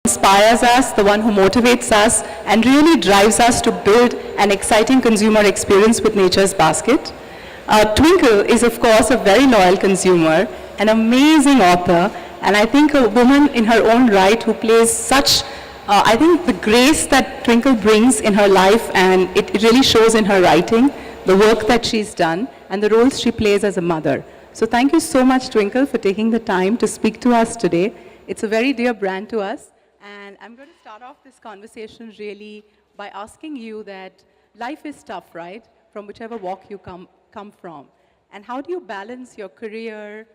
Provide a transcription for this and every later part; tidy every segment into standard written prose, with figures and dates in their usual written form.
Inspires us, the one who motivates us, and really drives us to build an exciting consumer experience with Nature's Basket. Twinkle is, of course, a very loyal consumer, an amazing author, and I think a woman in her own right who plays such, I think the grace that Twinkle brings in her life, and it really shows in her writing, the work that she's done, and the roles she plays as a mother. So thank you so much, Twinkle, for taking the time to speak to us today. It's a very dear brand to us. And I'm going to start off this conversation really by asking you that life is tough, right? From whichever walk you come from. And how do you balance your career,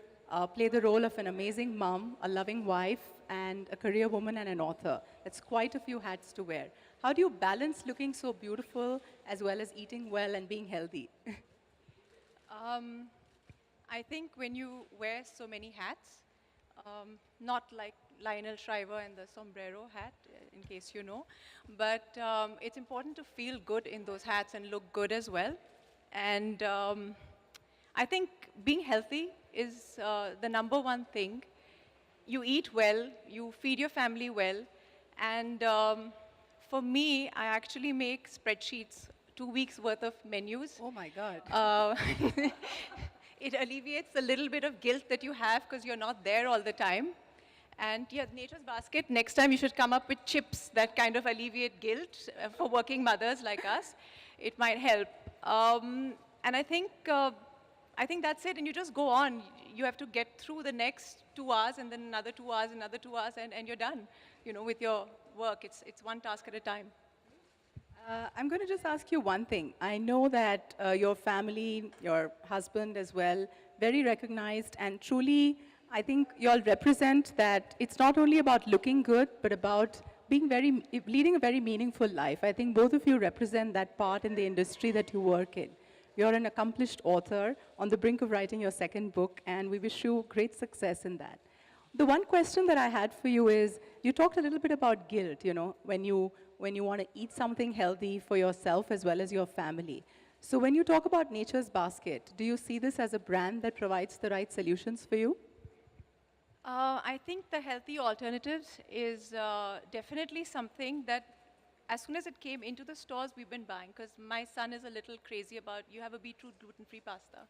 play the role of an amazing mom, a loving wife, and a career woman and an author? That's quite a few hats to wear. How do you balance looking so beautiful as well as eating well and being healthy? I think when you wear so many hats, not like Lionel Shriver and the sombrero hat, in case you know, but it's important to feel good in those hats and look good as well. And I think being healthy is the number one thing. You eat well, you feed your family well, and for me, I actually make spreadsheets, 2 weeks worth of menus. Oh my God. It alleviates the little bit of guilt that you have because you're not there all the time. And yeah, Nature's Basket, next time you should come up with chips that kind of alleviate guilt for working mothers like us. It might help. And I think that's it, and you just go on. You have to get through the next 2 hours, and then another 2 hours, another 2 hours, and you're done, with your work. It's one task at a time. I'm going to just ask you one thing. I know that your family, your husband as well, very recognized, and truly, I think you all represent that it's not only about looking good, but about leading a very meaningful life. I think both of you represent that part in the industry that you work in. You're an accomplished author on the brink of writing your second book, and we wish you great success in that. The one question that I had for you is, you talked a little bit about guilt, when you want to eat something healthy for yourself as well as your family. So when you talk about Nature's Basket, do you see this as a brand that provides the right solutions for you? I think the healthy alternatives is definitely something that as soon as it came into the stores, we've been buying, because my son is a little crazy about, you have a beetroot gluten-free pasta.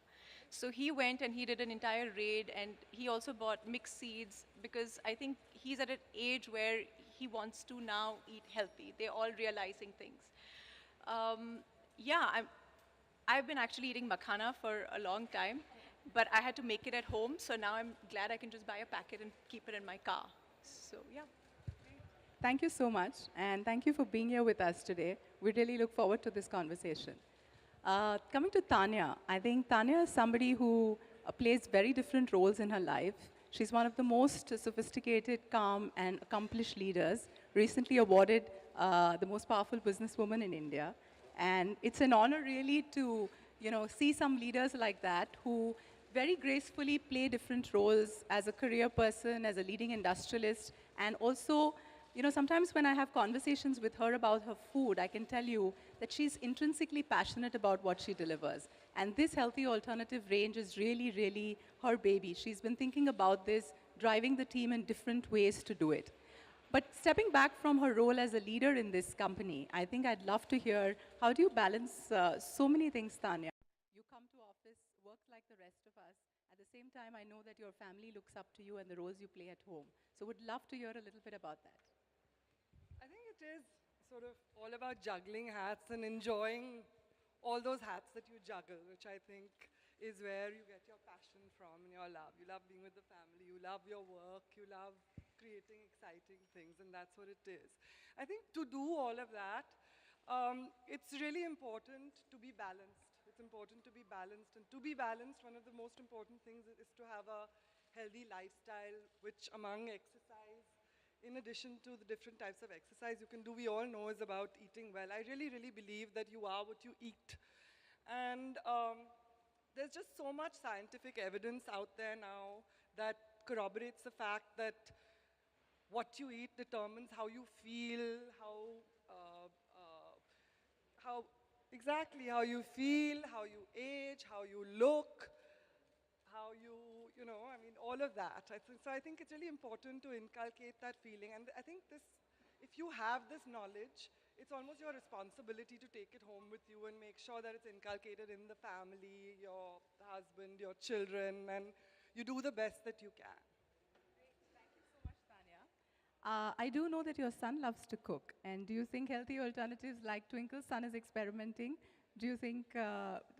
So he went and he did an entire raid, and he also bought mixed seeds, because I think he's at an age where he wants to now eat healthy. They're all realizing things. Yeah, I've been actually eating makhana for a long time, but I had to make it at home, so now I'm glad I can just buy a packet and keep it in my car. So yeah. Thank you so much, and thank you for being here with us today. We really look forward to this conversation. Coming to Tanya, I think Tanya is somebody who plays very different roles in her life. She's one of the most sophisticated, calm, and accomplished leaders, recently awarded the most powerful businesswoman in India. And it's an honor really to see some leaders like that who very gracefully play different roles as a career person, as a leading industrialist, and also sometimes when I have conversations with her about her food, I can tell you that she's intrinsically passionate about what she delivers. And this healthy alternative range is really, really her baby. She's been thinking about this, driving the team in different ways to do it. But stepping back from her role as a leader in this company, I think I'd love to hear, how do you balance so many things, Tanya? You come to office, work like the rest of us. At the same time, I know that your family looks up to you and the roles you play at home. So would love to hear a little bit about that. I think it is sort of all about juggling hats and enjoying all those hats that you juggle, which I think is where you get your passion from and your love. You love being with the family, you love your work, you love creating exciting things, and that's what it is. I think to do all of that, it's really important to be balanced. It's important to be balanced, and to be balanced, one of the most important things is to have a healthy lifestyle, which among exercise, in addition to the different types of exercise you can do, we all know is about eating well. I really, really believe that you are what you eat. And there's just so much scientific evidence out there now that corroborates the fact that what you eat determines how you feel, how Exactly, how you feel, how you age, how you look, how you know, I mean, all of that. So I think it's really important to inculcate that feeling. And I think this, if you have this knowledge, it's almost your responsibility to take it home with you and make sure that it's inculcated in the family, your husband, your children, and you do the best that you can. Thank you so much, Tanya. I do know that your son loves to cook. And do you think healthy alternatives like Twinkle's son is experimenting? Do you think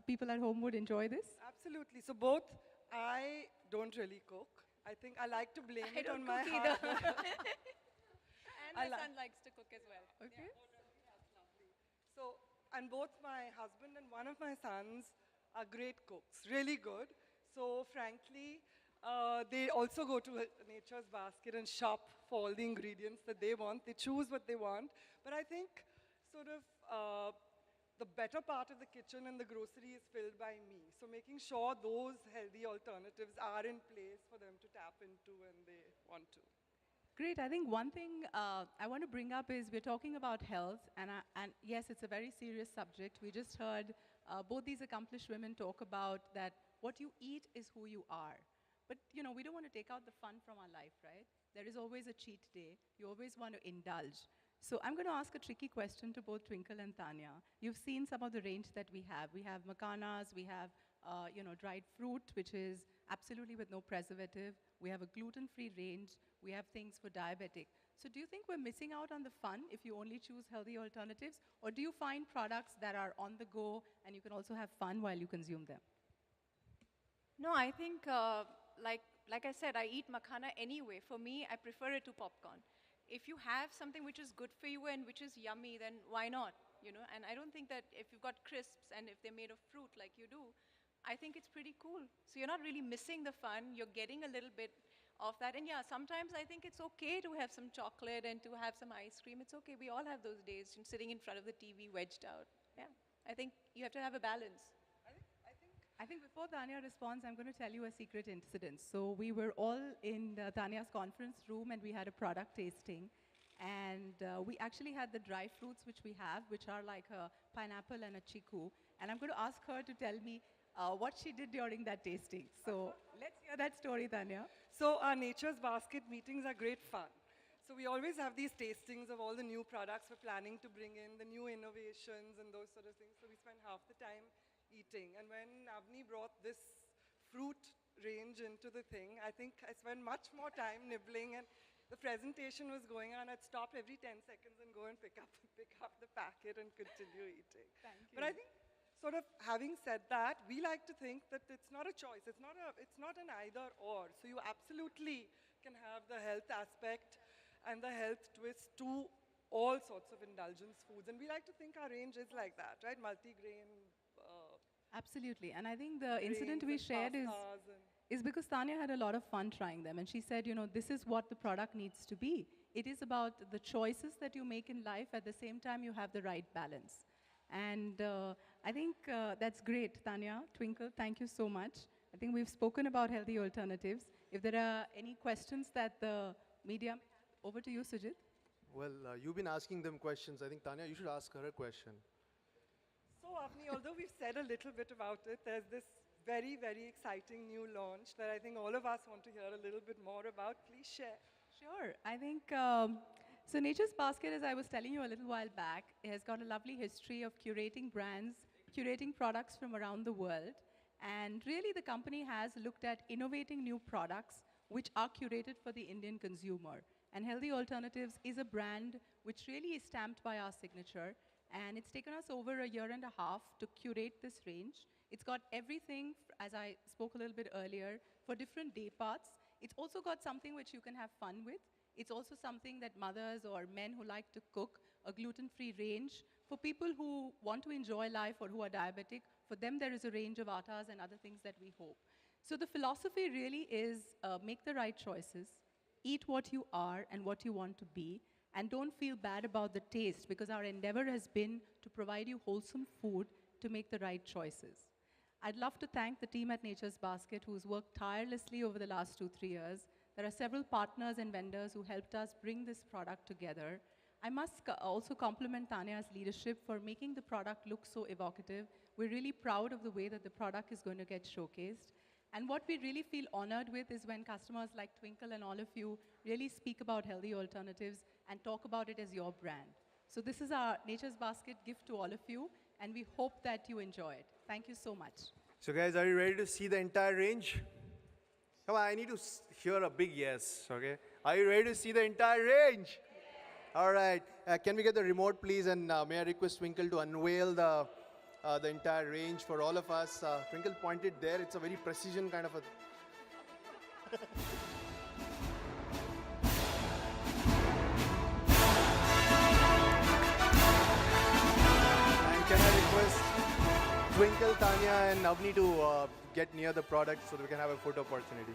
people at home would enjoy this? Absolutely. So both, I don't really cook. I think I like to blame I it on don't my cook either. husband. And I my li- son likes to cook as well. Okay. So, and both my husband and one of my sons are great cooks, really good. So, frankly, they also go to Nature's Basket and shop for all the ingredients that they want. They choose what they want. But I think, sort of, the better part of the kitchen and the grocery is filled by me. So, making sure those healthy alternatives are in place for them to tap into when they want to. Great. I think one thing I want to bring up is we're talking about health, and yes, it's a very serious subject. We just heard both these accomplished women talk about that what you eat is who you are. But you know, we don't want to take out the fun from our life, right? There is always a cheat day. You always want to indulge. So I'm going to ask a tricky question to both Twinkle and Tanya. You've seen some of the range that we have. We have makanas, we have dried fruit, which is absolutely with no preservative. We have a gluten-free range. We have things for diabetic. So do you think we're missing out on the fun if you only choose healthy alternatives? Or do you find products that are on the go and you can also have fun while you consume them? No, I think, like I said, I eat makhana anyway. For me, I prefer it to popcorn. If you have something which is good for you and which is yummy, then why not? You know, and I don't think that if you've got crisps and if they're made of fruit like you do, I think it's pretty cool. So you're not really missing the fun. You're getting a little bit of that. And yeah, sometimes I think it's okay to have some chocolate and to have some ice cream. It's okay. We all have those days, sitting in front of the TV wedged out. Yeah, I think you have to have a balance. I think before Tanya responds, I'm going to tell you a secret incident. So we were all in Tanya's conference room and we had a product tasting. And we actually had the dry fruits which we have, which are like a pineapple and a chiku. And I'm going to ask her to tell me what she did during that tasting. So let's hear that story, Tanya. So our Nature's Basket meetings are great fun. So we always have these tastings of all the new products we're planning to bring in, the new innovations and those sort of things. So we spend half the time eating. And when Avni brought this fruit range into the thing, I think I spent much more time nibbling, and the presentation was going on. I'd stop every 10 seconds and go and pick up the packet and continue eating. Thank But I think, sort of having said that, we like to think that it's not a choice. It's not an either or. So you absolutely can have the health aspect and the health twist to all sorts of indulgence foods. And we like to think our range is like that, right? Multigrain, Absolutely. And I think the incident we grains and shared pastas and is because Tanya had a lot of fun trying them. And she said, you know, this is what the product needs to be. It is about the choices that you make in life. At the same time, you have the right balance. And I think that's great, Tanya. Twinkle, thank you so much. I think we've spoken about healthy alternatives. If there are any questions that the media may have, over to you, Sujit. Well, you've been asking them questions. I think, Tanya, you should ask her a question. so, Avni, although we've said a little bit about it, there's this very, very exciting new launch that I think all of us want to hear a little bit more about. Please share. Sure. I think so. Nature's Basket, as I was telling you a little while back, has got a lovely history of curating brands, curating products from around the world. And really, the company has looked at innovating new products which are curated for the Indian consumer. And Healthy Alternatives is a brand which really is stamped by our signature. And it's taken us over a year and a half to curate this range. It's got everything, as I spoke a little bit earlier, for different day parts. It's also got something which you can have fun with. It's also something that mothers or men who like to cook, a gluten-free range. For people who want to enjoy life or who are diabetic, for them there is a range of attas and other things that we hope. So the philosophy really is make the right choices, eat what you are and what you want to be, and don't feel bad about the taste, because our endeavor has been to provide you wholesome food to make the right choices. I'd love to thank the team at Nature's Basket who's worked tirelessly over the last 2-3 years. There are several partners and vendors who helped us bring this product together. I must also compliment Tanya's leadership for making the product look so evocative. We're really proud of the way that the product is going to get showcased. And what we really feel honored with is when customers like Twinkle and all of you really speak about healthy alternatives and talk about it as your brand. So this is our Nature's Basket gift to all of you, and we hope that you enjoy it. Thank you so much. So guys, are you ready to see the entire range? Come on, I need to hear a big yes, okay? Are you ready to see the entire range? All right. Can we get the remote, please? And may I request Twinkle to unveil the entire range for all of us? Twinkle pointed there. It's a very precision kind of a... And can I request Twinkle, Tanya, and Avni to get near the product so that we can have a photo opportunity?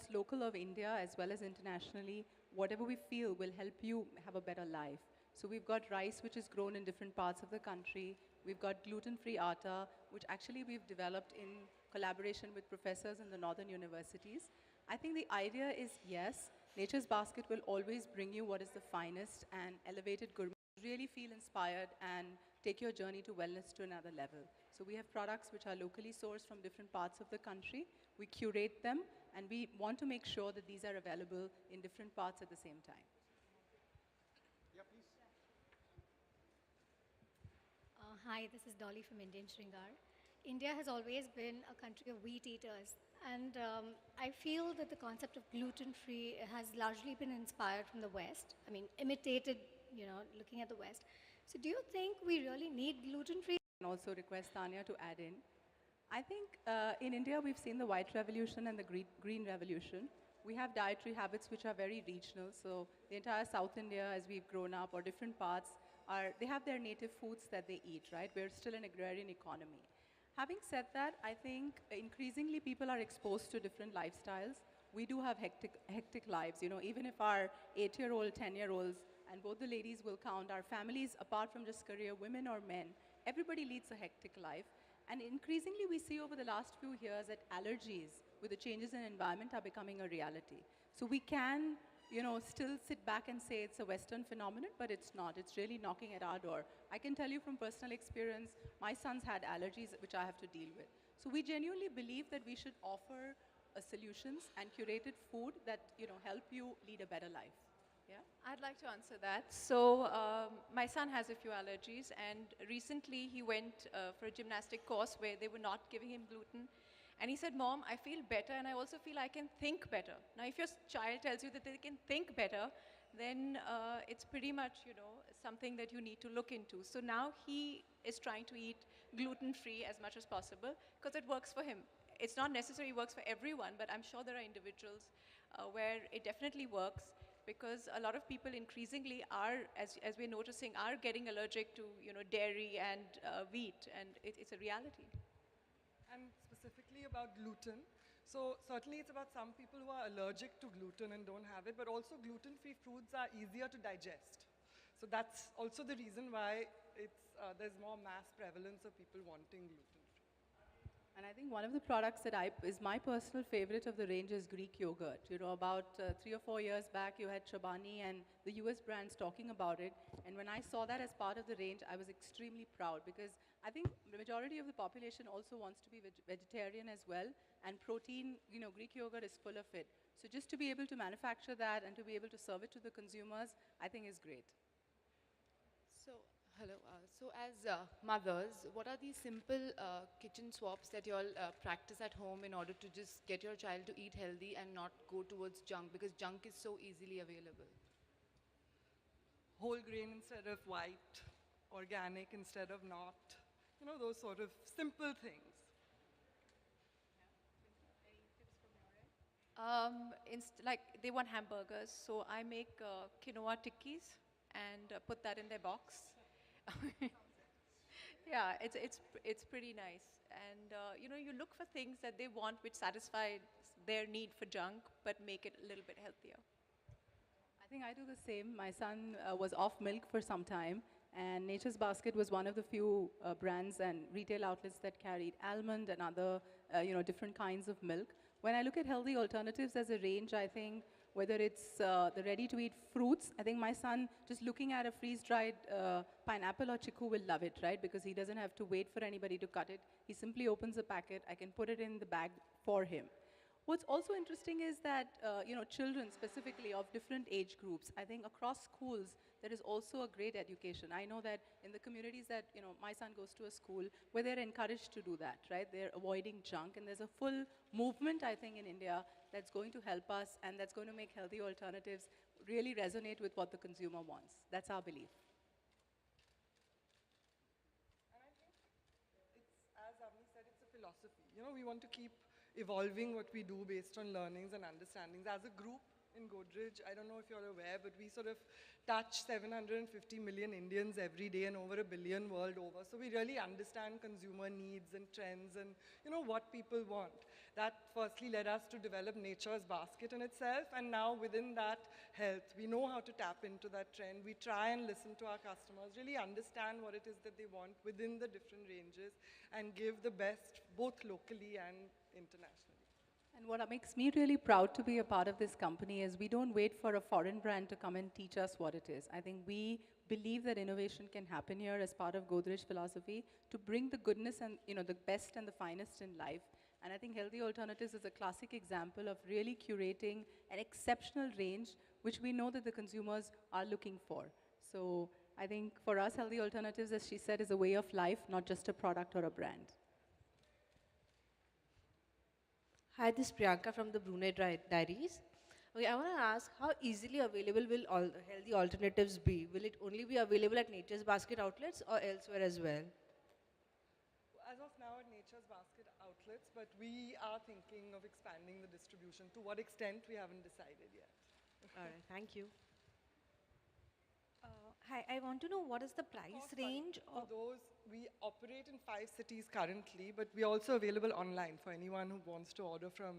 It's local of India as well as internationally, whatever we feel will help you have a better life. So we've got rice which is grown in different parts of the country. We've got gluten-free atta, which actually we've developed in collaboration with professors in the northern universities. I think the idea is yes, Nature's Basket will always bring you what is the finest and elevated gourmet. Really feel inspired and take your journey to wellness to another level. So we have products which are locally sourced from different parts of the country. We curate them, and we want to make sure that these are available in different parts at the same time. Hi, this is Dolly from Indian Shringar. India has always been a country of wheat eaters, and I feel that the concept of gluten-free has largely been inspired from the West. I mean, imitated, looking at the West. So do you think we really need gluten-free? And also request Tanya to add in. I think in India we've seen the white revolution and the green revolution. We have dietary habits which are very regional. So the entire South India, as we've grown up, or different parts, they have their native foods that they eat, right? We're still an agrarian economy. Having said that, I think increasingly people are exposed to different lifestyles. We do have hectic lives. Even if our 8-year-old, 10-year-olds, and both the ladies will count, our families, apart from just career, women or men, everybody leads a hectic life. And increasingly we see over the last few years that allergies with the changes in environment are becoming a reality. So we can, still sit back and say it's a Western phenomenon, but it's not. It's really knocking at our door. I can tell you from personal experience, my sons had allergies which I have to deal with. So we genuinely believe that we should offer solutions and curated food that, help you lead a better life. Yeah? I'd like to answer that. So my son has a few allergies, and recently he went for a gymnastic course where they were not giving him gluten. And he said, Mom, I feel better and I also feel I can think better. Now, if your child tells you that they can think better, then it's pretty much, something that you need to look into. So now he is trying to eat gluten-free as much as possible because it works for him. It's not necessarily works for everyone, but I'm sure there are individuals where it definitely works because a lot of people increasingly are, as we're noticing, are getting allergic to, dairy and wheat, and it's a reality. And specifically about gluten. So certainly it's about some people who are allergic to gluten and don't have it, but also gluten-free foods are easier to digest. So that's also the reason why there's more mass prevalence of people wanting gluten-free. And I think one of the products that is my personal favorite of the range is Greek yogurt. About 3 or 4 years back, you had Chobani and the US brands talking about it. And when I saw that as part of the range, I was extremely proud because I think the majority of the population also wants to be vegetarian as well. And protein, Greek yogurt is full of it. So just to be able to manufacture that and to be able to serve it to the consumers, I think is great. So, hello. So, as mothers, what are the simple kitchen swaps that you all practice at home in order to just get your child to eat healthy and not go towards junk? Because junk is so easily available. Whole grain instead of white, organic instead of not. Those sort of simple things. Like they want hamburgers, so I make quinoa tikkis and put that in their box. Yeah, it's pretty nice. And you look for things that they want which satisfy their need for junk, but make it a little bit healthier. I think I do the same. My son was off milk for some time, and Nature's Basket was one of the few brands and retail outlets that carried almond and other, different kinds of milk. When I look at healthy alternatives as a range, I think whether it's the ready-to-eat fruits, I think my son, just looking at a freeze-dried pineapple or chiku will love it, right? Because he doesn't have to wait for anybody to cut it. He simply opens a packet. I can put it in the bag for him. What's also interesting is that, children specifically of different age groups, I think across schools, there is also a great education. I know that in the communities that, my son goes to a school where they're encouraged to do that, right? They're avoiding junk, and there's a full movement, I think, in India that's going to help us and that's going to make healthy alternatives really resonate with what the consumer wants. That's our belief. And I think as Avni said, it's a philosophy. We want to keep evolving what we do based on learnings and understandings. As a group in Godrej, I don't know if you're aware, but we sort of touch 750 million Indians every day and over 1 billion world over. So we really understand consumer needs and trends and what people want. That firstly led us to develop Nature's Basket in itself, and now within that health, we know how to tap into that trend. We try and listen to our customers, really understand what it is that they want within the different ranges and give the best both locally and internationally. And what makes me really proud to be a part of this company is we don't wait for a foreign brand to come and teach us what it is. I think we believe that innovation can happen here as part of Godrej philosophy to bring the goodness and the best and the finest in life. And I think Healthy Alternatives is a classic example of really curating an exceptional range which we know that the consumers are looking for. So I think for us, Healthy Alternatives, as she said, is a way of life, not just a product or a brand. Hi, this is Priyanka from the Brunei Diaries. Okay, I want to ask how easily available will all the healthy alternatives be? Will it only be available at Nature's Basket outlets or elsewhere as well? As of now at Nature's Basket outlets, but we are thinking of expanding the distribution. To what extent, we haven't decided yet. All right, thank you. Hi, I want to know what is the price range For of... those, we operate in 5 cities currently, but we're also available online for anyone who wants to order from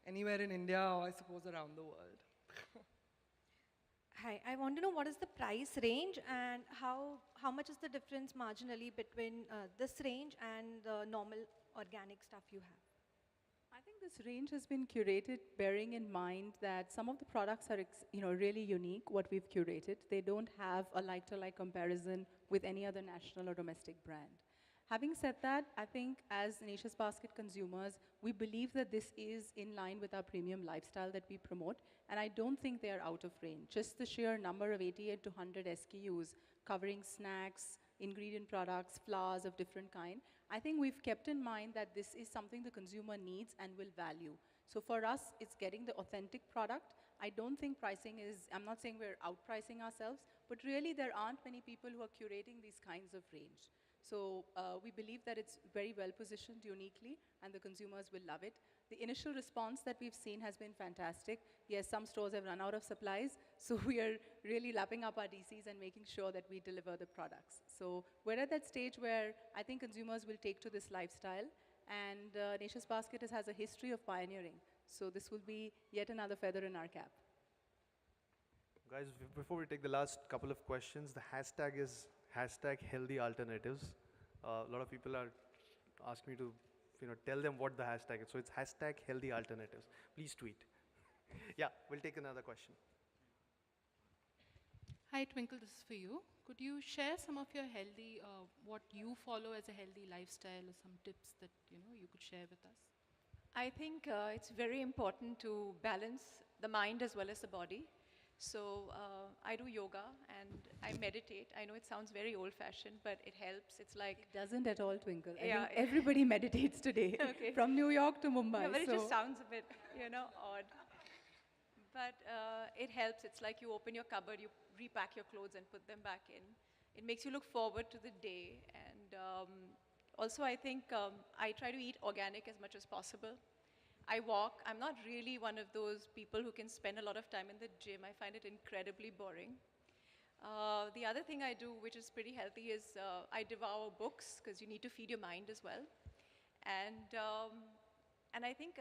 anywhere in India or I suppose around the world. Hi, I want to know what is the price range and how much is the difference marginally between this range and the normal organic stuff you have? I think this range has been curated bearing in mind that some of the products are really unique, what we've curated. They don't have a like-to-like comparison with any other national or domestic brand. Having said that, I think as Nature's Basket consumers, we believe that this is in line with our premium lifestyle that we promote, and I don't think they are out of range. Just the sheer number of 88 to 100 SKUs covering snacks, ingredient products, flours of different kind, I think we've kept in mind that this is something the consumer needs and will value. So for us, it's getting the authentic product. I don't think pricing is, I'm not saying we're outpricing ourselves, but really there aren't many people who are curating these kinds of range. So we believe that it's very well positioned uniquely and the consumers will love it. The initial response that we've seen has been fantastic. Yes, some stores have run out of supplies, so we are really lapping up our DCs and making sure that we deliver the products. So we're at that stage where I think consumers will take to this lifestyle, and Nature's Basket has a history of pioneering. So this will be yet another feather in our cap. Guys, before we take the last couple of questions, the hashtag is hashtag healthy alternatives. A lot of people are asking me to tell them what the hashtag is. So it's hashtag healthy alternatives. Please tweet. Yeah, we'll take another question. Hi, Twinkle, this is for you. Could you share some of your healthy, what you follow as a healthy lifestyle, or some tips that you could share with us? I think it's very important to balance the mind as well as the body. So I do yoga and I meditate. I know it sounds very old-fashioned, but it helps. It's like It doesn't at all, Twinkle. I Yeah. think everybody meditates today, Okay. from New York to Mumbai. yeah, but it so just sounds a bit, odd. But it helps. It's like you open your cupboard, you repack your clothes and put them back in. It makes you look forward to the day. And also, I think I try to eat organic as much as possible. I walk. I'm not really one of those people who can spend a lot of time in the gym. I find it incredibly boring. The other thing I do, which is pretty healthy, is I devour books because you need to feed your mind as well. And I think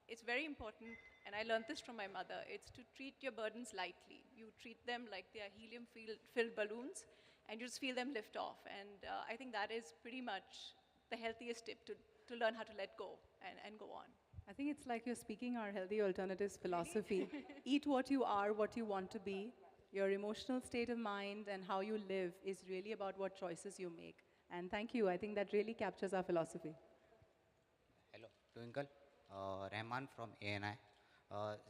it's very important, and I learned this from my mother, it's to treat your burdens lightly. You treat them like they are helium-filled balloons, and you just feel them lift off. And I think that is pretty much the healthiest tip to learn how to let go and go on. I think it's like you're speaking our healthy alternatives philosophy. Eat what you are, what you want to be. Your emotional state of mind and how you live is really about what choices you make. And thank you. I think that really captures our philosophy. Hello, Twinkle. Rahman from ANI.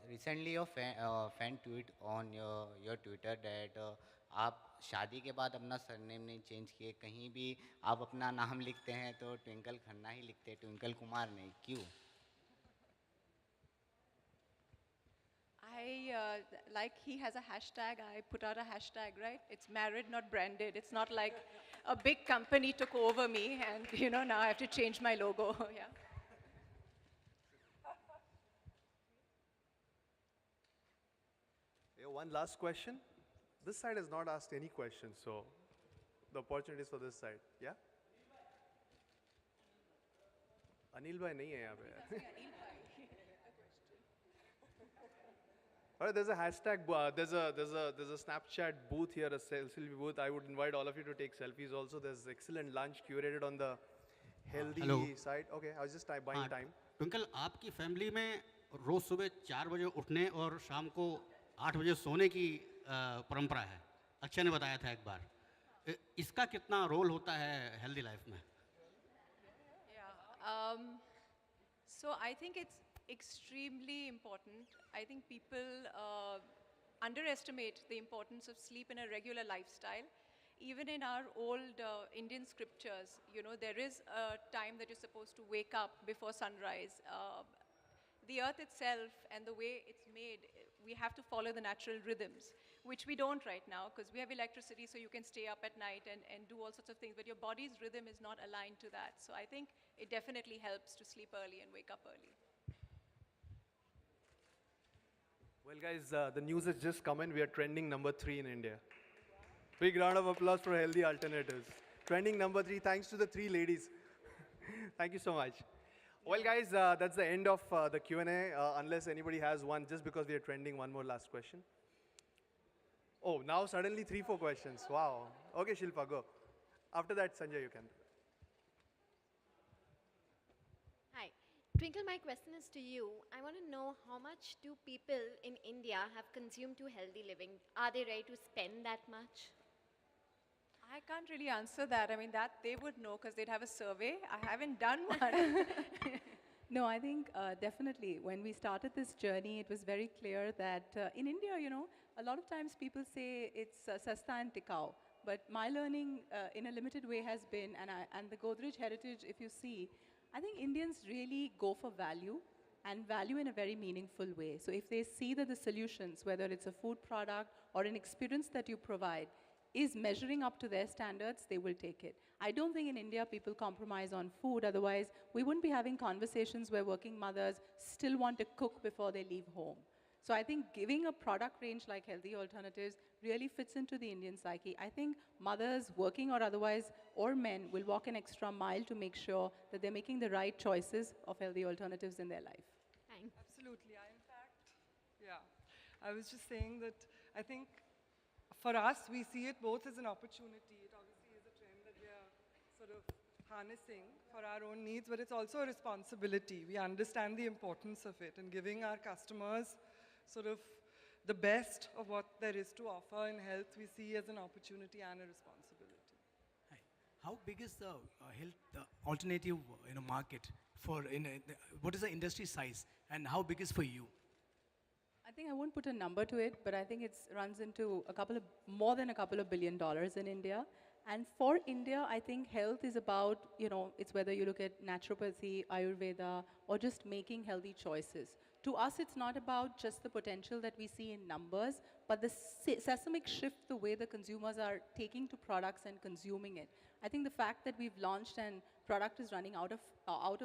Recently, your fan tweet on your Twitter that आप शादी के बाद अपना surname नहीं change किए, कहीं भी आप अपना नाम लिखते हैं तो ट्विंकल खन्ना ही लिखते हैं, ट्विंकल कुमार नहीं, क्यों? Like he has a hashtag, I put out a hashtag, right? It's married, not branded. It's not like a big company took over me and, now I have to change my logo, yeah. One last question. This side has not asked any questions, so the opportunity is for this side. Yeah? Anil bhai nahi hai yahan pe. All right, there's a hashtag, there's a Snapchat booth here, a selfie booth. I would invite all of you to take selfies also. There's excellent lunch curated on the healthy hello. side. Okay, I was just buying time. Twinkle, आपकी family में रोज सुबह 4 बजे उठने और शाम को 8 बजे सोने की परंपरा है। अक्षय ने बताया था एक बार। इसका कितना रोल होता है हेल्दी लाइफ में? Yeah. So I think it's extremely important. I think people underestimate the importance of sleep in a regular lifestyle. Even in our old Indian scriptures, there is a time that you're supposed to wake up before sunrise. The earth itself and the way it's made, we have to follow the natural rhythms, which we don't right now because we have electricity, so you can stay up at night and do all sorts of things, but your body's rhythm is not aligned to that. So I think it definitely helps to sleep early and wake up early. Well, guys, the news has just come in. We are trending number 3 in India. Big round of applause for healthy alternatives. Trending number 3, thanks to the 3 ladies. Thank you so much. Well, guys, that's the end of the Q&A. Unless anybody has one, just because we are trending, one more last question. Oh, now suddenly 3-4 questions. Wow. Okay, Shilpa, go. After that, Sanjay, you can. Hi. Twinkle, my question is to you. I want to know how much do people in India have consumed to healthy living? Are they ready to spend that much? I can't really answer that. I mean, that they would know because they'd have a survey. I haven't done one. No, I think definitely when we started this journey, it was very clear that in India, a lot of times people say it's sasta and tikau. But my learning in a limited way has been, and the Godrej heritage, if you see, I think Indians really go for value and value in a very meaningful way. So if they see that the solutions, whether it's a food product or an experience that you provide, is measuring up to their standards, they will take it. I don't think in India people compromise on food, otherwise we wouldn't be having conversations where working mothers still want to cook before they leave home. So I think giving a product range like Healthy Alternatives really fits into the Indian psyche. I think mothers, working or otherwise, or men, will walk an extra mile to make sure that they're making the right choices of healthy alternatives in their life. Thanks. Absolutely. In fact, yeah, I was just saying that I think for us, we see it both as an opportunity. It obviously is a trend that we are sort of harnessing for our own needs, but it's also a responsibility. We understand the importance of it and giving our customers sort of the best of what there is to offer in health, we see as an opportunity and a responsibility. Hi. How big is the health alternative market for what is the industry size and how big is for you? I think I won't put a number to it, but I think it runs into more than a couple of $1 billion in India. And for India, I think health is about, it's whether you look at naturopathy, Ayurveda, or just making healthy choices. To us, it's not about just the potential that we see in numbers, but the seismic shift, the way the consumers are taking to products and consuming it. I think the fact that we've launched and product is running out of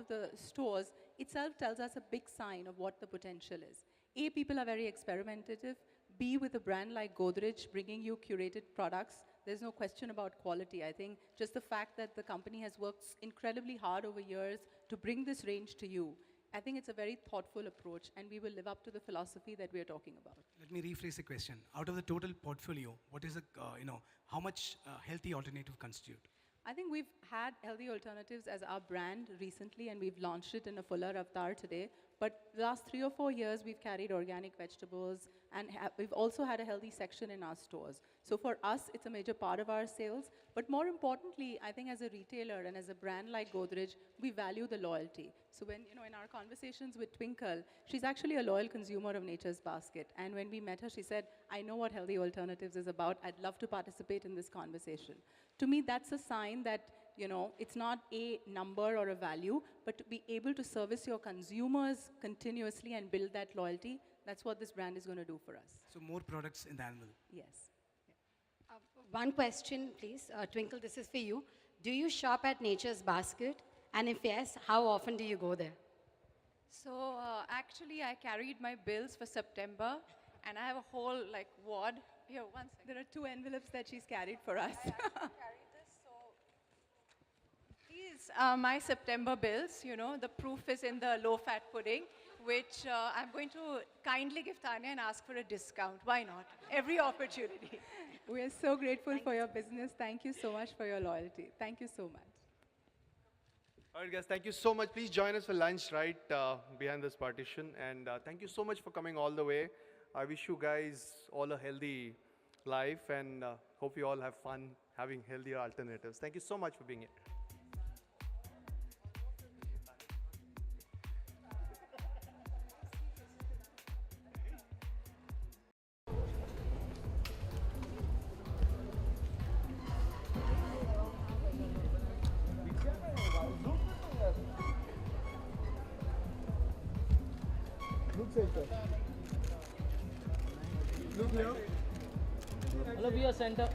the stores itself tells us a big sign of what the potential is. A, people are very experimentative. B, with a brand like Godrej bringing you curated products, there's no question about quality. I think just the fact that the company has worked incredibly hard over years to bring this range to you, I think it's a very thoughtful approach, and we will live up to the philosophy that we are talking about. Let me rephrase the question. Out of the total portfolio, what is how much healthy alternative constitute? I think we've had Healthy Alternatives as our brand recently, and we've launched it in a fuller avatar today. But the last 3 or 4 years, we've carried organic vegetables, and we've also had a healthy section in our stores. So for us, it's a major part of our sales. But more importantly, I think as a retailer and as a brand like Godrej, we value the loyalty. So when, in our conversations with Twinkle, she's actually a loyal consumer of Nature's Basket. And when we met her, she said, I know what Healthy Alternatives is about. I'd love to participate in this conversation. To me, that's a sign that it's not a number or a value, but to be able to service your consumers continuously and build that loyalty, that's what this brand is going to do for us. So more products in the annual. Yes. One question, please. Twinkle, this is for you. Do you shop at Nature's Basket? And if yes, how often do you go there? So actually, I carried my bills for September, and I have a whole wad. Here, one second. There are 2 envelopes that she's carried for us. These are my September bills, the proof is in the low-fat pudding, which I'm going to kindly give Tanya and ask for a discount. Why not? Every opportunity. We are so grateful for your business. Thank you so much for your loyalty. Thank you so much. All right, guys, thank you so much. Please join us for lunch right behind this partition. And thank you so much for coming all the way. I wish you guys all a healthy life, and hope you all have fun having healthier alternatives. Thank you so much for being here. Look here. All of you are center.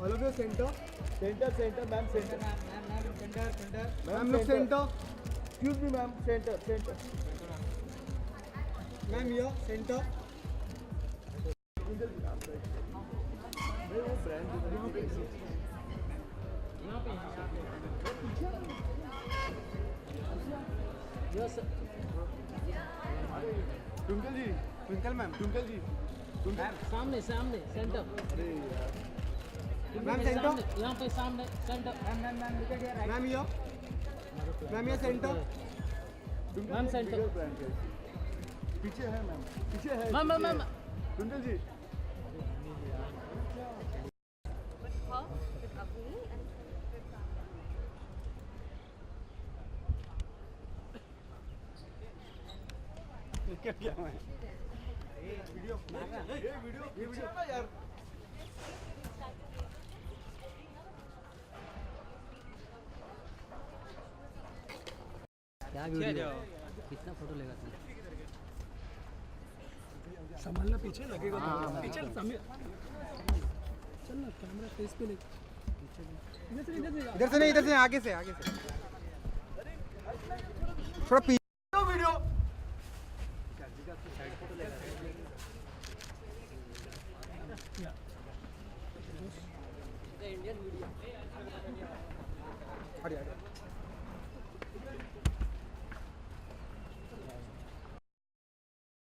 All of you are center. Center, ma'am, center. Ma'am, center. Ma'am, look center. Excuse me, ma'am, center. Ma'am, here, center. Yes, sir. Twinkle ji, Twinkle ma'am, Twinkle ji. Ma'am सामने centre ma'am centre यहाँ पे सामने centre ma'am ये centre ma'am centre पीछे है ma'am, पीछे है। Ma'am twinkle जी। क्या है? वीडियो ना यार। क्या वीडियो कितना फोटो लेगा तू संभालना पीछे लगेगा पीछे चल ना कैमरा फेस पे ले इधर से नहीं इधर से आगे से थोड़ा पीछे वीडियो इंडियन वीडियो